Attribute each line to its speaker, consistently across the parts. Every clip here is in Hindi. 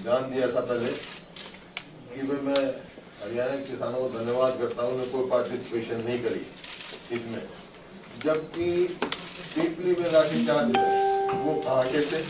Speaker 1: ध्यान दिया था पहले कि भाई मैं हरियाणा के किसानों को धन्यवाद करता हूँ, उन्होंने कोई पार्टिसिपेशन नहीं करी इसमें, जबकि पीपली में लाठीचार्ज वो कहाँ के थे,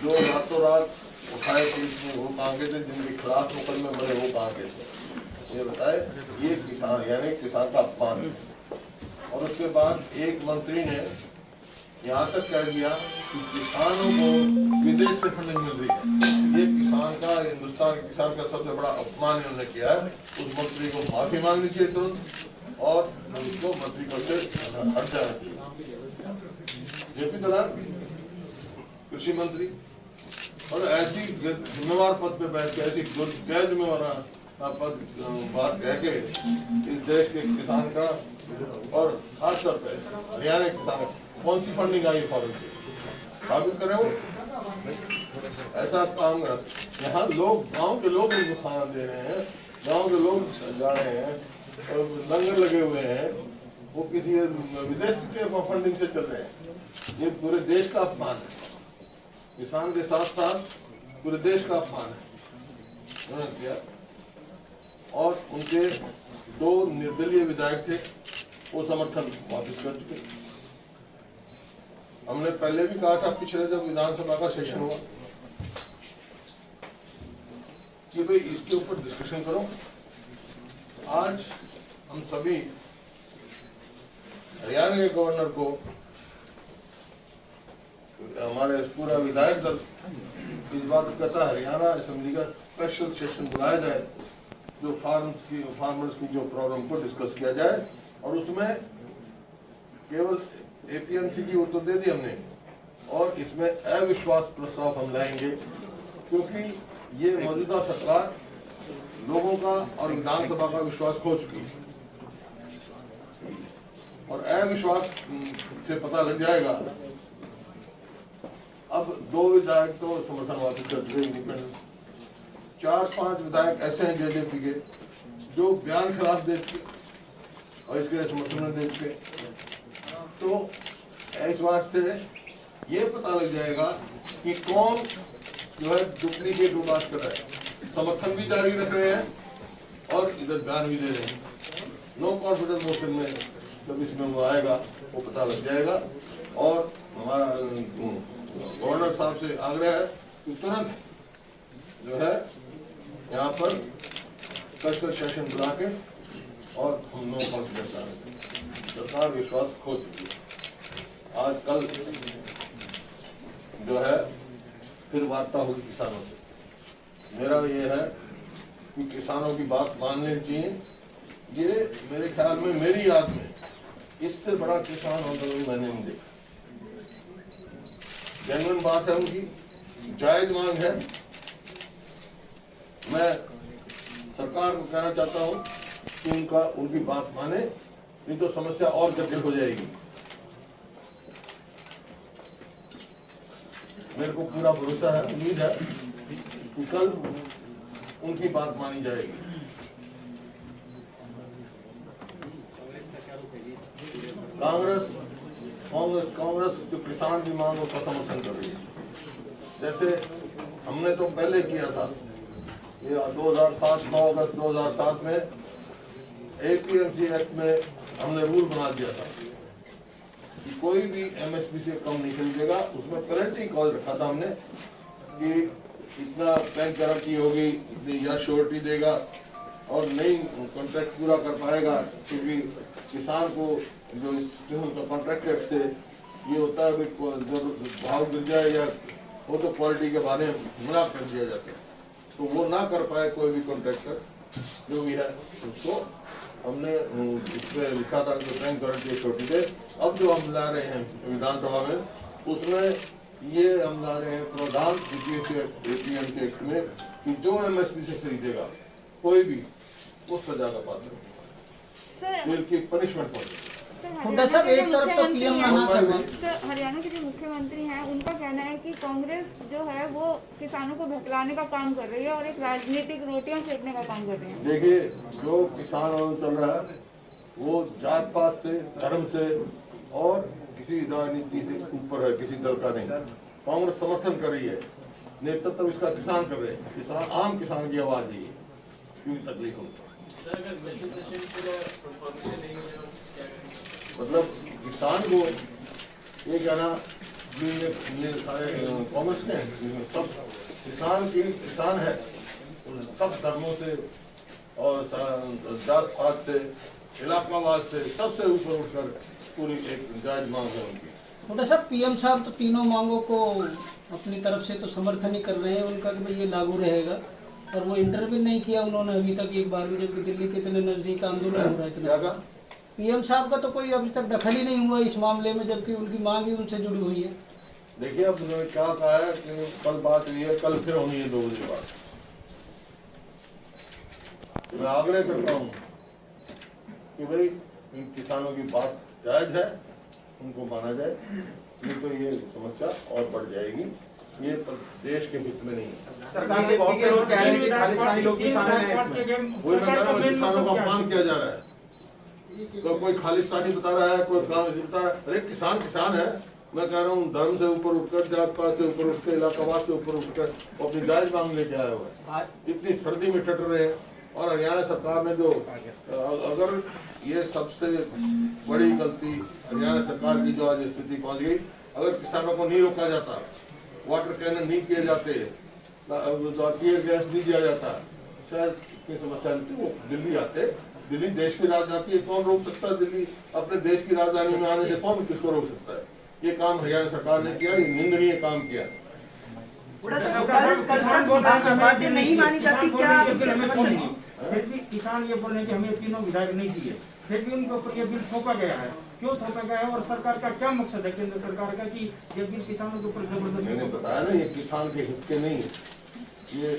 Speaker 1: जो रातों रात उठाए पुलिस ने वो कहाँ के थे, जिनके खिलाफ मुकदमे बने वो कहाँ के थे, ये बताए। ये किसान यानी किसान का अपमान है। और उसके बाद एक मंत्री ने यहाँ तक कह दिया कि किसानों को विदेश से फंडिंग मिल रही है। ये किसान का, हिंदुस्तान के किसान का सबसे बड़ा अपमान इन्होंने किया है। उस मंत्री को माफी मांगनी चाहिए तुरंत और उसको मंत्री पद से हट जाना चाहिए। जेपी दलाल कृषि मंत्री और ऐसी जिम्मेवार पद पे बैठ के ऐसी गैर जिम्मेवार पद बात कह के इस देश के किसान का और खास तौर पे हरियाणा के किसान कौन सी फंडिंग आई फॉरेन से साबित करें वो ऐसा काम। यहाँ लोग, गांव के लोग इनको खाना दे रहे हैं, गांव के लोग जा रहे हैं, लंगर लगे हुए हैं, वो किसी विदेश के फंडिंग से चल रहे हैं। ये पूरे देश का अपमान है, किसान के साथ साथ पूरे देश का अपमान है उन्होंने किया। और उनके 2 निर्दलीय विधायक थे, वो समर्थन वापस कर चुके। हमने पहले भी कहा था पिछले जब विधानसभा का सेशन हुआ कि भाई इसके ऊपर डिस्कशन करो। आज हम सभी हरियाणा के गवर्नर को, हमारे पूरा विधायक दल इस बात कहता हरियाणा असेंबली का स्पेशल सेशन बुलाया जाए, जो फार्मर्स की जो प्रॉब्लम को डिस्कस किया जाए। और उसमें केवल एपीएमसी की उत्तर दे दी हमने, और इसमें अविश्वास प्रस्ताव हम लाएंगे, क्योंकि ये मौजूदा सरकार लोगों का और विधानसभा का विश्वास खो चुकी है। और अविश्वास से पता लग जाएगा। अब 2 विधायक तो समर्थन वापस कर चुके इंडिपेंडेंट, 4-5 विधायक ऐसे हैं जेजेपी के जो बयान खिलाफ दे चुके और इसके समर्थन दे चुके। तो इस वास्ते ये पता लग जाएगा कि कौन जो है डुप्लीकेट बात कर रहा है, समर्थन भी जारी रख रहे हैं और इधर बयान भी दे रहे हैं। नो कॉन्फिडेंस मोशन में जब इसमें वो आएगा वो पता लग जाएगा। और हमारा गवर्नर साहब से आग्रह है कि तुरंत जो है यहाँ पर स्पेशल सेशन बुला के और हम नो कॉन्फिडेंस आने, सरकार विश्वास खो चुकी है। आज कल जो है फिर वार्ता होगी किसानों से। मेरा ये है कि किसानों की बात माननी चाहिए। ये मेरे ख्याल में, मेरी याद में इससे बड़ा किसान आंदोलन मैंने नहीं देखा। जेन्युइन बात है, उनकी जायज मांग है। मैं सरकार को कहना चाहता हूं कि उनकी बात माने, नहीं तो समस्या और जटिल हो जाएगी। मेरे को पूरा भरोसा है, उम्मीद है कि कल उनकी बात मानी जाएगी। कांग्रेस जो किसान की मांग का समर्थन कर रही है, जैसे हमने तो पहले किया था। ये 2007 9 अगस्त 2007 में एपीएमसी एक्ट में हमने रूल बना दिया था कि कोई भी एमएसपी से कम नहीं खरीदेगा। उसमें पेनल्टी क्लॉज रखा था हमने कि इतना बैंक गारंटी होगी, इतनी या श्योरिटी देगा और नहीं कॉन्ट्रैक्ट पूरा कर पाएगा, क्योंकि किसान को जो इस किस्म का कॉन्ट्रैक्ट एक्ट से ये होता है जो भाव गिर जाए या वो तो क्वालिटी के बारे में मना कर दिया जाता है, तो वो ना कर पाए कोई भी कॉन्ट्रैक्टर जो भी है उसको हमने इसमें लिखा था कि बैंक गारंटी छोटी दे। अब जो हम ला रहे हैं विधानसभा में, उसमें ये हम ला रहे हैं प्रावधान एपीएमसी एक्ट में कि जो एमएसपी से खरीदेगा कोई भी वो सजा का पात्र है, पनिशमेंट पड़ेगी।
Speaker 2: हरियाणा के जो मुख्यमंत्री हैं उनका कहना है कि कांग्रेस जो है वो किसानों को भटकाने का काम कर रही है और एक राजनीतिक रोटियां सेकने का काम कर रही है।
Speaker 1: देखिए, जो किसान आंदोलन चल रहा है वो जात पात से, धर्म से और किसी राजनीति से ऊपर है, किसी दल का नहीं। कांग्रेस समर्थन कर रही है नेतृत्व इसका किसान कर रहे हैं। किसान, आम किसान की आवाज है ये, क्योंकि तकलीफ हो। मतलब किसान को ये कहना कि ये सारे कॉमर्स के हैं, सब किसान है, सब धर्मों से और जात पात से, इलाकावाद से, सबसे ऊपर उठकर पूरी एक जायज मांग है उनकी।
Speaker 3: डॉक्टर साहब, पीएम साहब तो तीनों मांगों को अपनी तरफ से तो समर्थन ही कर रहे हैं उनका कि भाई ये लागू रहेगा, और वो इंटरव्यू नहीं किया उन्होंने अभी तक एक बार भी, जबकि दिल्ली के इतने नजदीक आंदोलन हो रहा है इतना। पीएम साहब का तो कोई अभी तक दखल ही नहीं हुआ इस मामले में, जबकि उनकी मांग ही उनसे जुड़ी हुई है।
Speaker 1: देखिए, अब उन्होंने क्या कहा है कि कल बात हुई है, कल फिर होनी है 2 बजे बाद। मैं आग्रह करता हूँ कि भाई इन किसानों की बात जायज है, उनको माना जाए, नहीं तो ये समस्या और बढ़ जाएगी। ये देश के हित में नहीं है।
Speaker 4: सरकार के बहुत से लोग कह रहे हैं कि खालिस्तानी लोग किसान हैं इसमें।
Speaker 1: वही मैं कह रहा हूँ, किसानों का अपमान किया जा रहा है। तो कोई खालिस्तानी बता रहा है, कोई कांग्रेस बता रहा है। अरे किसान किसान है। मैं कह रहा हूँ, धर्म से ऊपर उठकर, जात पात से ऊपर उठकर, इलाकावाद से ऊपर उठकर अपनी जायज मांग लेके आया हुआ है। इतनी सर्दी में टट रहे हैं, और हरियाणा सरकार ने जो, अगर ये सबसे बड़ी गलती हरियाणा सरकार की जो आज स्थिति पहुंच गई, अगर किसानों को नहीं रोका जाता, वाटर कैनन नहीं किए जाते, टीयर गैस नहीं दिया जाता, शायद इतनी समस्या नहीं थी। वो दिल्ली आते, दिल्ली देश की राजधानी है, कौन रोक सकता है? दिल्ली अपने देश की राजधानी में आने से कौन किसको रोक सकता है? ये काम हरियाणा सरकार ने किया, ये निंदनीय काम किया।
Speaker 5: बातें नहीं मानी जाती, क्या आप समझते हैं?
Speaker 4: फिर भी किसान ये बोल रहे हैं कि हमें तीनों विधायक नहीं दिए, फिर भी उनके ऊपर ये बिल थोपा गया है। क्यों थोपा गया है, और सरकार का क्या मकसद है, केंद्र सरकार का, कि ये बिल किसानों के ऊपर जबरदस्ती?
Speaker 1: मैंने बताया ना, ये किसान के हित के नहीं, ये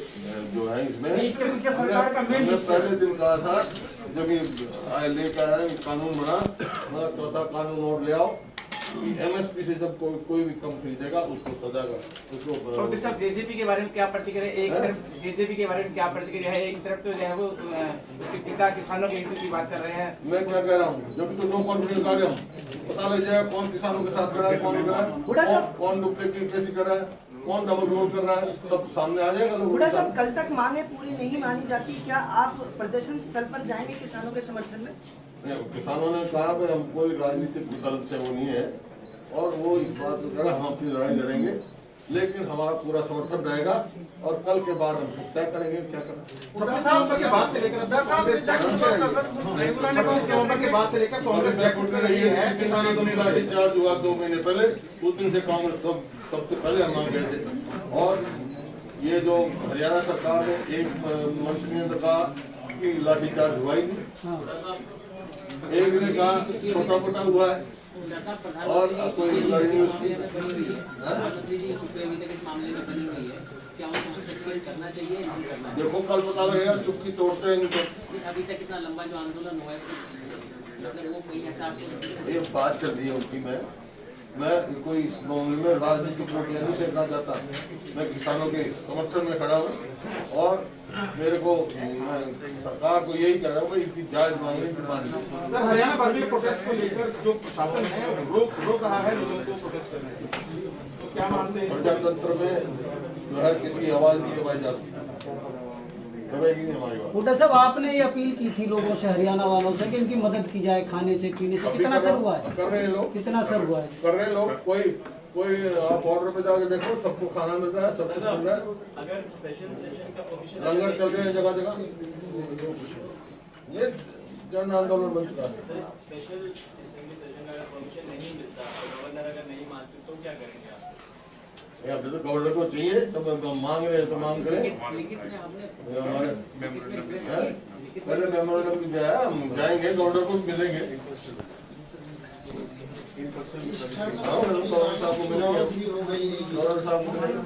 Speaker 1: जो है इसमें
Speaker 4: इसके पीछे सरकार का मेन
Speaker 1: पहले दिन कहा था, जब ये लेकर आया कानून बना, चौथा कानून और ले आओ, एमएसपी से जब कोई भी कम खरीदेगा उसको सजा का, उसको।
Speaker 6: चौधरी साहब, जेजेपी के बारे में क्या प्रतिक्रिया? एक तरफ जेजेपी के बारे में क्या प्रतिक्रिया है? एक तरफ तो जो है वो उसके पिता किसानों के हित की बात कर रहे हैं।
Speaker 1: मैं क्या कह रहा हूँ, जब तो नो कॉन्फिडेंस कार्य पता लग जाएगा कौन किसानों के साथ खड़ा है, कौन खड़ा है, कौन डुप्लीकेट कैसी कर रहा है, कौन डबल रोल कर रहा है, सब सामने आ जाएगा।
Speaker 5: बूढ़ा साहब, कल तक मांगे पूरी नहीं मानी जाती, क्या आप प्रदर्शन स्थल पर जाएंगे किसानों के समर्थन में?
Speaker 1: किसानों ने कहा कि हम कोई राजनीतिक विकल्प से वो नहीं है, और वो इस बात को कह रहा हम अपनी लड़ाई लड़ेंगे, लेकिन हमारा पूरा समर्थन रहेगा, और कल के बाद हम तय करेंगे क्या करना।
Speaker 4: के बाद से लेकर
Speaker 1: कांग्रेस बैकफुट में रही है, किसानों को लाठीचार्ज हुआ 2 महीने पहले, उस दिन से कांग्रेस सबसे पहले हम मान गए थे। और ये जो हरियाणा सरकार ने एक मंत्री ने कहा कि लाठीचार्ज हुआ ही नहीं, एक ने कहा छोटा मोटा हुआ है, और कोई लड़नी उसकी देखो कल पता लगेगा, चुप्पी तोड़ते हैं इनको।
Speaker 3: अभी तक इतना लंबा जो आंदोलन हुआ है, वो कोई ऐसा
Speaker 1: ये बात चल रही है उनकी। मैं कोई इस मामले में राजनीतिक रोटियां नहीं सेकना चाहता। मैं किसानों के समर्थन में खड़ा हूँ, और मेरे को सरकार को यही कह रहा हूँ, इनकी जायज मांगे की मान ली।
Speaker 4: सर, हरियाणा भर में प्रोटेस्ट को लेकर जो प्रशासन है रोक रहा है लोगों को प्रोटेस्ट करने से, तो क्या मानते हैं?
Speaker 1: प्रजातंत्र में जो है किसी आवाज नहीं दबाई जा सकती, दबाएगी नहीं हमारी बात।
Speaker 3: बूढ़ा साहब, आपने ये अपील की थी लोगों से, हरियाणा वालों से, कि इनकी मदद की जाए खाने से पीने से, कितना असर हुआ है?
Speaker 1: कर रहे हैं लोग,
Speaker 3: कितना असर हुआ है?
Speaker 1: कर रहे हैं लोग। कोई आप बॉर्डर पे जाके देखो, सबको खाना मिल रहा है, सब कुछ मिल रहा है,
Speaker 7: अगर स्पेशल सेशन का परमिशन
Speaker 1: लंगर चल रहे हैं जगह जगह। ये जन आंदोलन बन चुका है।
Speaker 7: स्पेशल असेंबली सेशन का अगर परमिशन नहीं मिलता और गवर्नर अगर नहीं मानते तो क्या करेंगे आप?
Speaker 1: अभी तो गवर्नर को चाहिए, तो मांग रहे हैं तो मांग करें। हमारे पहले मेमोरेंडम भी दिया है, हम जाएंगे गवर्नर को मिलेंगे, गवर्नर साहब को मिलेंगे, गवर्नर साहब को मिलेंगे।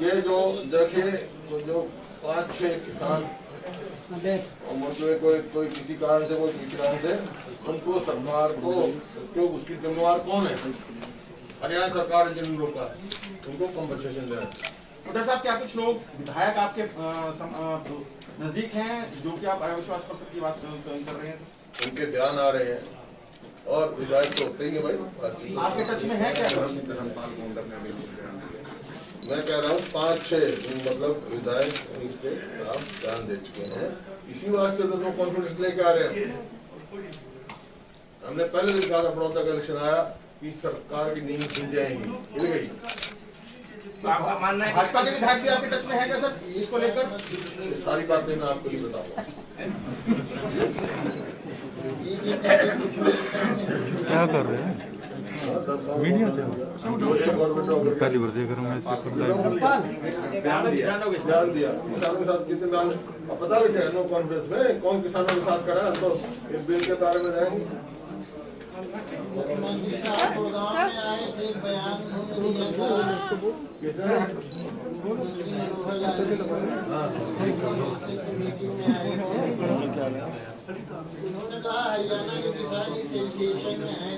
Speaker 1: ये जो देखिए, जो 5-6 किसान मतलब कोई किसी कारण से, कोई किसी कारण से, उनको सरकार को, क्यों उसकी जिम्मेवार कौन है? हरियाणा सरकार जिन रोका है, उनको कम्पनसेशन दे रहा है।
Speaker 4: डॉक्टर साहब, क्या कुछ लोग विधायक आपके नजदीक हैं जो कि आप अविश्वास पत्र की बात कर रहे हैं?
Speaker 1: उनके बयान आ रहे हैं, और विधायक तो होते ही है भाई।
Speaker 6: आपके टच में है क्या?
Speaker 1: मैं कह रहा हूँ 5-6 मतलब विधायक इस पे आप ध्यान दे चुके हैं, इसी वास्ते तो नो कॉन्फिडेंस लेके आ रहे हैं। हमने पहले दिन कहा था बड़ौदा का इलेक्शन आया कि सरकार की नींद खुल जाएगी, खुल गई।
Speaker 6: तो आपका मानना है भाजपा के विधायक भी आपके टच में है क्या सर इसको लेकर?
Speaker 1: ये सारी बातें मैं आपको नहीं बताऊंगा।
Speaker 8: क्या कर रहे हैं मीडिया से पहली बार देख रहा हूँ मैं इसके ऊपर लाइव।
Speaker 1: बयान दिया किसानों के साथ कितने बयान अब पता लगे नो कॉन्फ्रेंस में कौन किसानों के साथ खड़ा है। तो इस बिल के बारे में रहेंगे।
Speaker 9: मुख्यमंत्री साहब गुड़गांव में आए थे, बयान
Speaker 1: किसने?
Speaker 9: मीटिंग में आए थे, उन्होंने कहा हरियाणा के किसान इस एजुकेशन में है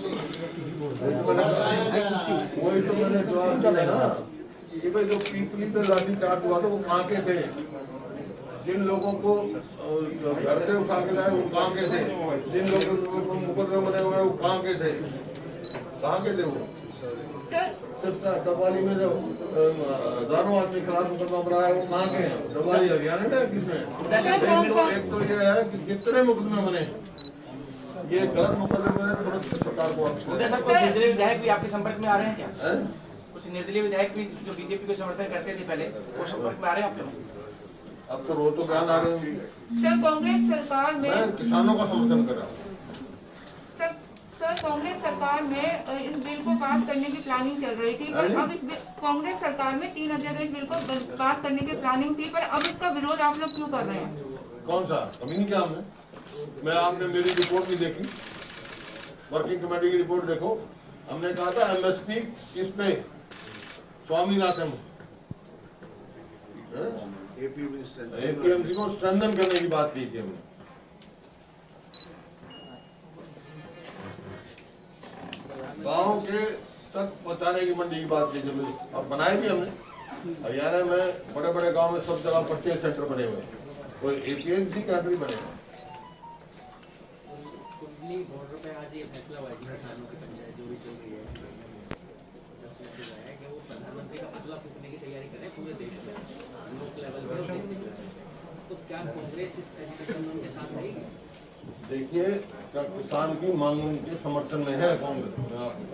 Speaker 1: वही तो मैंने जवाब दिया ना कि भाई जो पीपली पे लाठी चार्ज हुआ था वो कहाँ के थे, जिन लोगों को घर से उठा के लाए वो कहाँ के थे, जिन लोगों को मुकदमे बने हुए वो कहाँ के थे, कहाँ के थे वो? सिर्फ डबवाली में जो हजारों आदमी का मुकदमा बना है वो कहाँ के हैं? डबवाली हरियाणा में किसमें? एक तो ये है कि जितने मुकदमे बने ये गलत मुकदमे हैं, तुरंत सरकार को वापस लेना।
Speaker 6: सर, कुछ निर्दलीय विधायक भी आपके संपर्क में आ रहे हैं क्या?
Speaker 1: है?
Speaker 6: कुछ निर्दलीय विधायक भी जो बीजेपी को समर्थन करते थे पहले वो संपर्क में आ रहे हैं आपके?
Speaker 1: अब तो रोज तो बयान आ रहे होंगे।
Speaker 2: सर कांग्रेस सरकार में
Speaker 1: मैं किसानों का समर्थन कर रहा हूँ।
Speaker 2: सर कांग्रेस सरकार में इस बिल को पास करने की प्लानिंग चल रही थी, पर अब कांग्रेस सरकार में 3 अध्यादेश बिल को पास करने की प्लानिंग थी, पर अब इसका विरोध आप लोग क्यों कर रहे हैं?
Speaker 1: कौन सा कमी क्या हमने? मैं आपने मेरी रिपोर्ट भी देखी, वर्किंग कमेटी की रिपोर्ट देखो। हमने कहा था एमएसपी किस पे? स्वामीनाथन एपीएमसी को स्ट्रेंथन करने की बात की थी हमने। गांव के तक पहुंचाने की मंडी की बात की थी। अब बनाए भी हमने। हरियाणा में बड़े बड़े गांव में सब जगह परचेज सेंटर बने हुए हैं, कोई एपीएमसी कैंटर बने हुए।
Speaker 7: बॉर्डर पे आज ये फैसला हुआ है किसानों की पंचायत जो भी चल रही है 10 मैसेज आया है कि वो प्रधानमंत्री का पुतला फूकने की तैयारी करें पूरे देश में, लोक लेवल पर और डिस्ट्रिक्ट लेवल। तो क्या कांग्रेस इस एजुकेशन लोन के साथ रहेगी?
Speaker 1: देखिए क्या किसान की मांगों के समर्थन में है कांग्रेस। मैं आपको